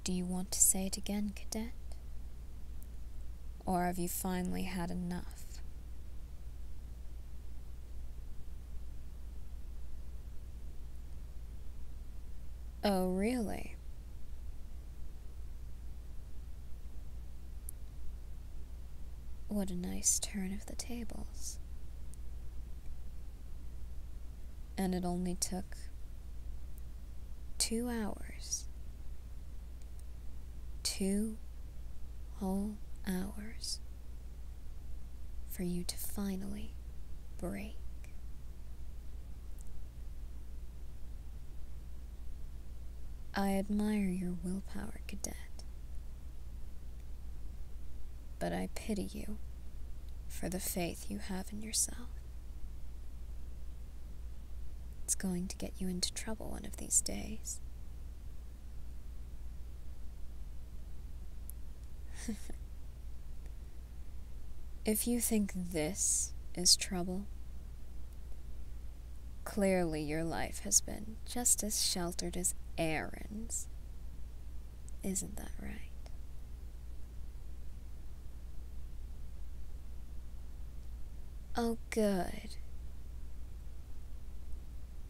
Do you want to say it again, Cadet? Or have you finally had enough? Oh, really? What a nice turn of the tables. And it only took 2 hours. 2 whole hours for you to finally break. I admire your willpower, Cadet, but I pity you for the faith you have in yourself. It's going to get you into trouble one of these days. If you think this is trouble, clearly your life has been just as sheltered as Aaron's. Isn't that right? Oh, good.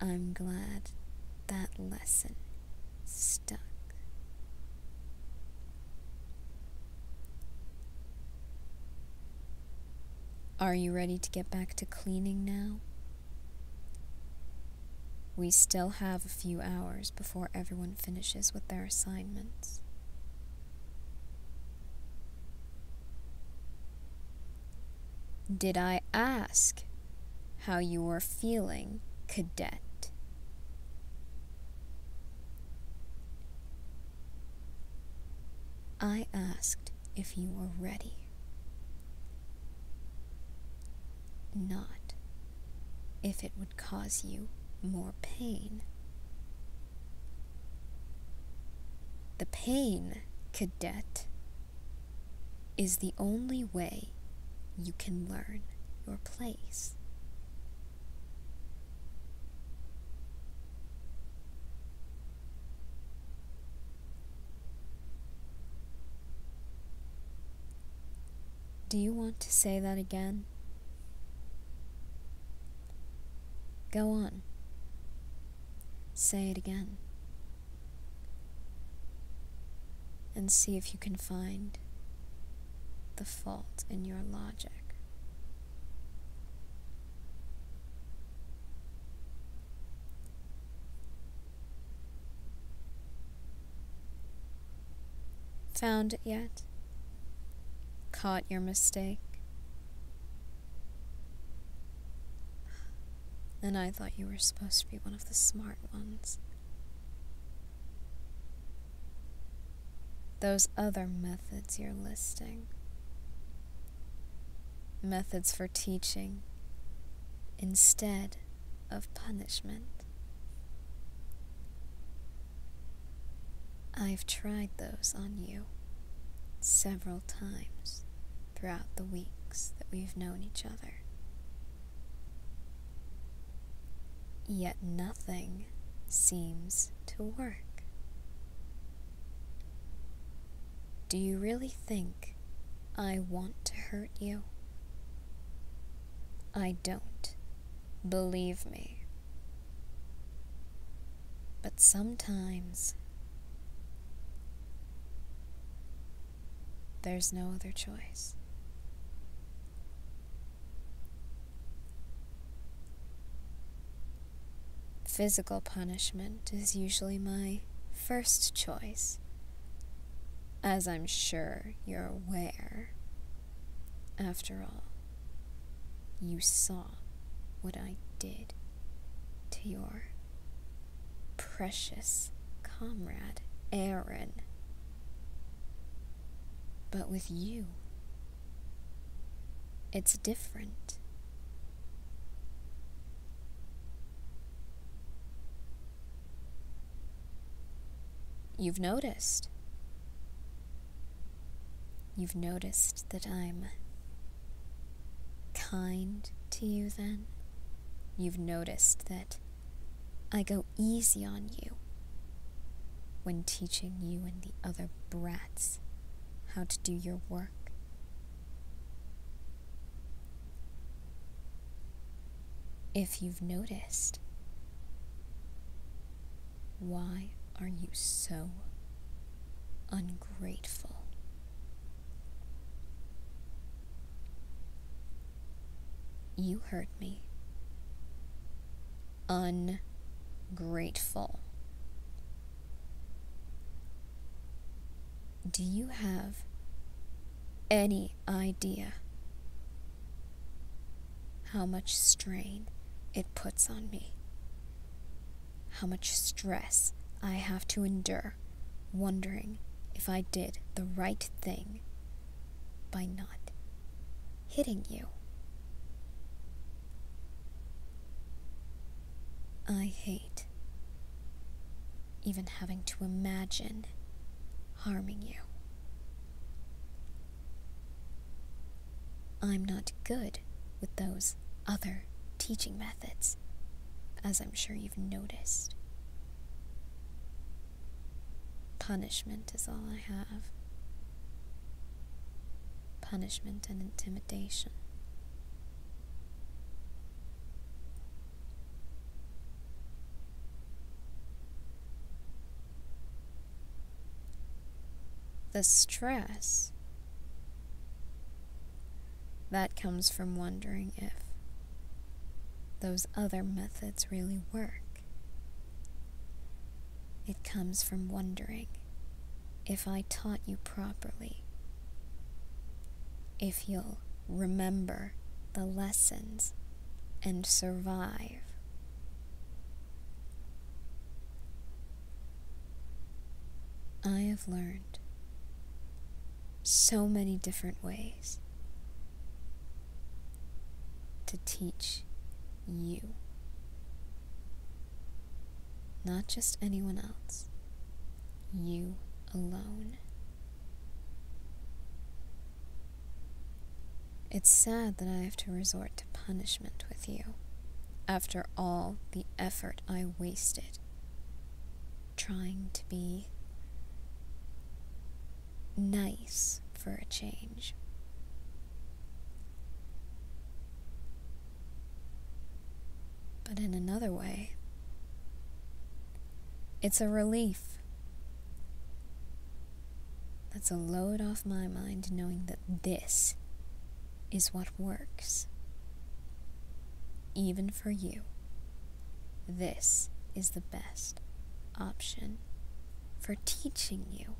I'm glad that lesson stuck. Are you ready to get back to cleaning now? We still have a few hours before everyone finishes with their assignments. Did I ask how you were feeling, Cadet? I asked if you were ready. Not if it would cause you more pain. The pain, Cadet, is the only way you can learn your place. Do you want to say that again? Go on. Say it again. And see if you can find the fault in your logic. Found it yet? Caught your mistake? And I thought you were supposed to be one of the smart ones. Those other methods you're listing. Methods for teaching instead of punishment. I've tried those on you several times throughout the weeks that we've known each other. Yet nothing seems to work. Do you really think I want to hurt you? I don't. Believe me. But sometimes there's no other choice. Physical punishment is usually my first choice, as I'm sure you're aware. After all, you saw what I did to your precious comrade, Aaron. But with you, it's different. You've noticed. You've noticed that I'm kind to you then? You've noticed that I go easy on you when teaching you and the other brats how to do your work. If you've noticed, why are you so ungrateful? You heard me. Ungrateful. Do you have any idea how much strain it puts on me? How much stress I have to endure wondering if I did the right thing by not hitting you? I hate even having to imagine harming you. I'm not good with those other teaching methods, as I'm sure you've noticed. Punishment is all I have. Punishment and intimidation. The stress that comes from wondering if those other methods really work. It comes from wondering if I taught you properly, if you'll remember the lessons and survive. I have learned so many different ways to teach you, not just anyone else, you alone. It's sad that I have to resort to punishment with you after all the effort I wasted trying to be nice for a change. But in another way, it's a relief. That's a load off my mind knowing that this is what works. Even for you, this is the best option for teaching you.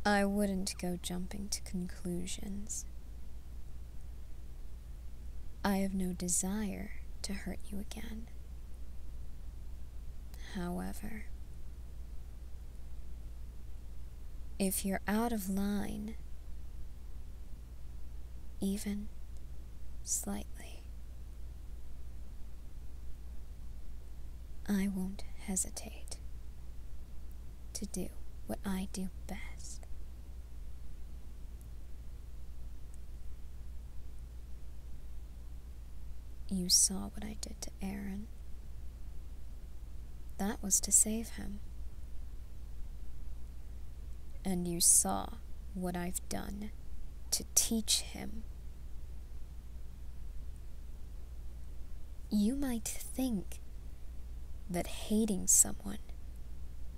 I wouldn't go jumping to conclusions. I have no desire to hurt you again. However, if you're out of line, even slightly, I won't hesitate to do what I do best. You saw what I did to Aaron. That was to save him. And you saw what I've done to teach him. You might think that hating someone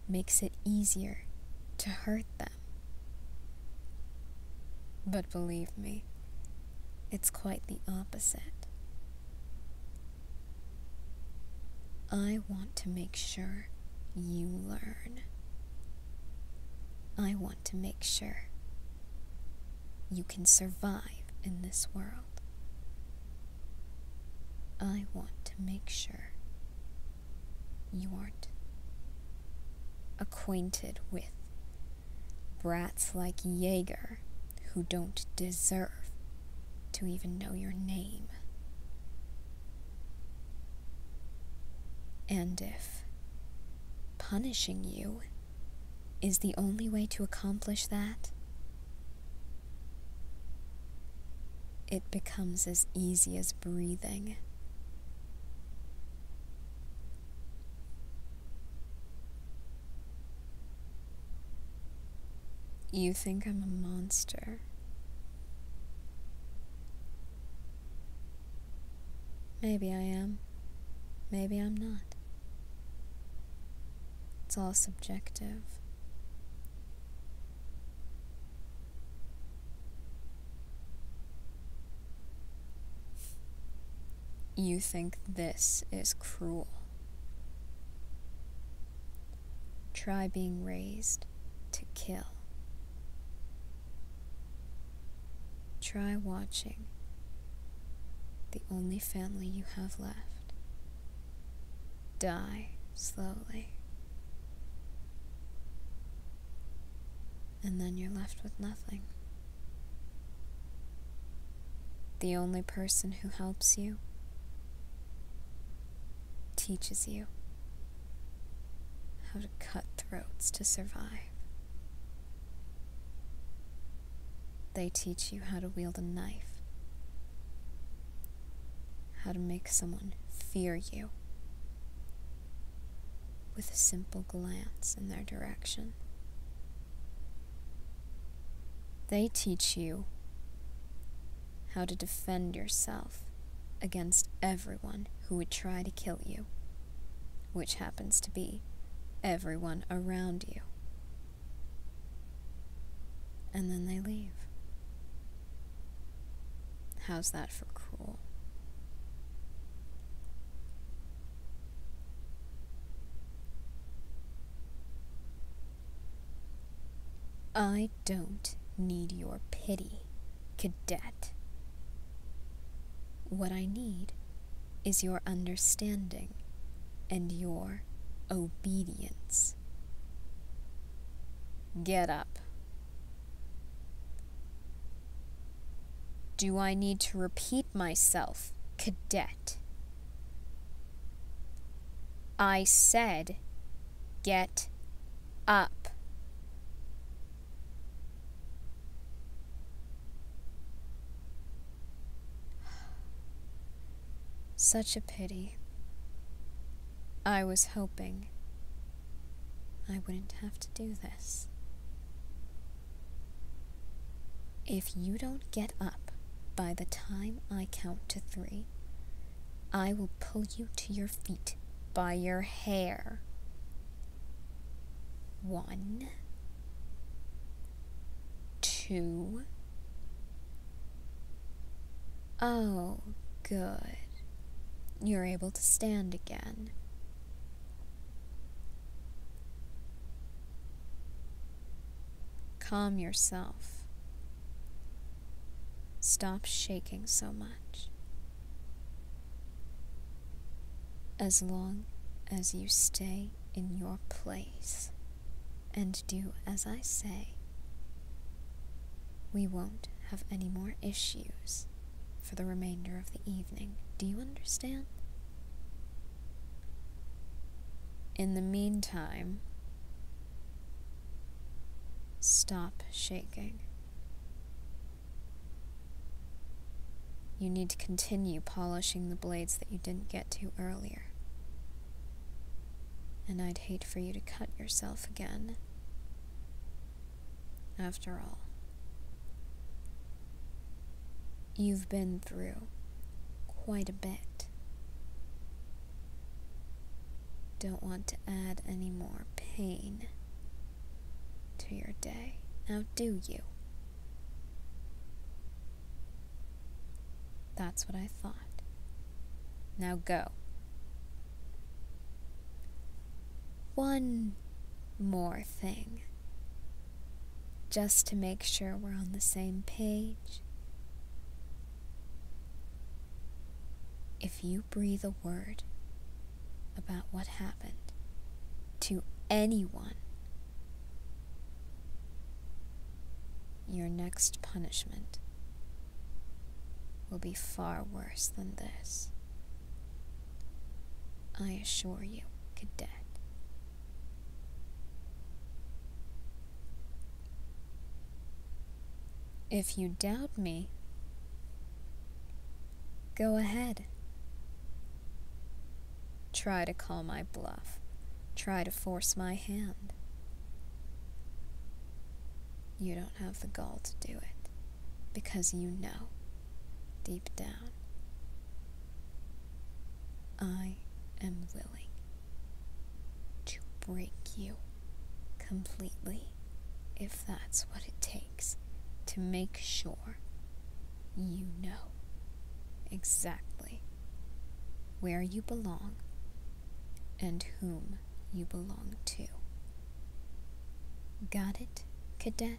makes it easier to hurt them. But believe me, it's quite the opposite. I want to make sure you learn. I want to make sure you can survive in this world. I want to make sure you aren't acquainted with brats like Jaeger who don't deserve to even know your name. And if punishing you is the only way to accomplish that, it becomes as easy as breathing. You think I'm a monster. Maybe I am. Maybe I'm not. It's all subjective. You think this is cruel. Try being raised to kill. Try watching the only family you have left die slowly. And then you're left with nothing. The only person who helps you teaches you how to cut throats to survive. They teach you how to wield a knife, how to make someone fear you with a simple glance in their direction. They teach you how to defend yourself against everyone who would try to kill you, which happens to be everyone around you. And then they leave. How's that for cruel? I don't need your pity, cadet. What I need is your understanding and your obedience. Get up. Do I need to repeat myself, cadet? I said, get up. Such a pity. I was hoping I wouldn't have to do this. If you don't get up by the time I count to 3, I will pull you to your feet by your hair. 1, 2. Oh, good. You're able to stand again. Calm yourself. Stop shaking so much. As long as you stay in your place and do as I say, we won't have any more issues for the remainder of the evening. Do you understand? In the meantime, stop shaking. You need to continue polishing the blades that you didn't get to earlier. And I'd hate for you to cut yourself again. After all, you've been through quite a bit. Don't want to add any more pain to your day, now do you? That's what I thought. Now go. One more thing, just to make sure we're on the same page. If you breathe a word about what happened to anyone, your next punishment will be far worse than this. I assure you, cadet. If you doubt me, Go ahead. Try to call my bluff. Try to force my hand. You don't have the gall to do it, because you know, deep down, I am willing to break you completely, if that's what it takes to make sure you know exactly where you belong and whom you belong to. Got it, cadet?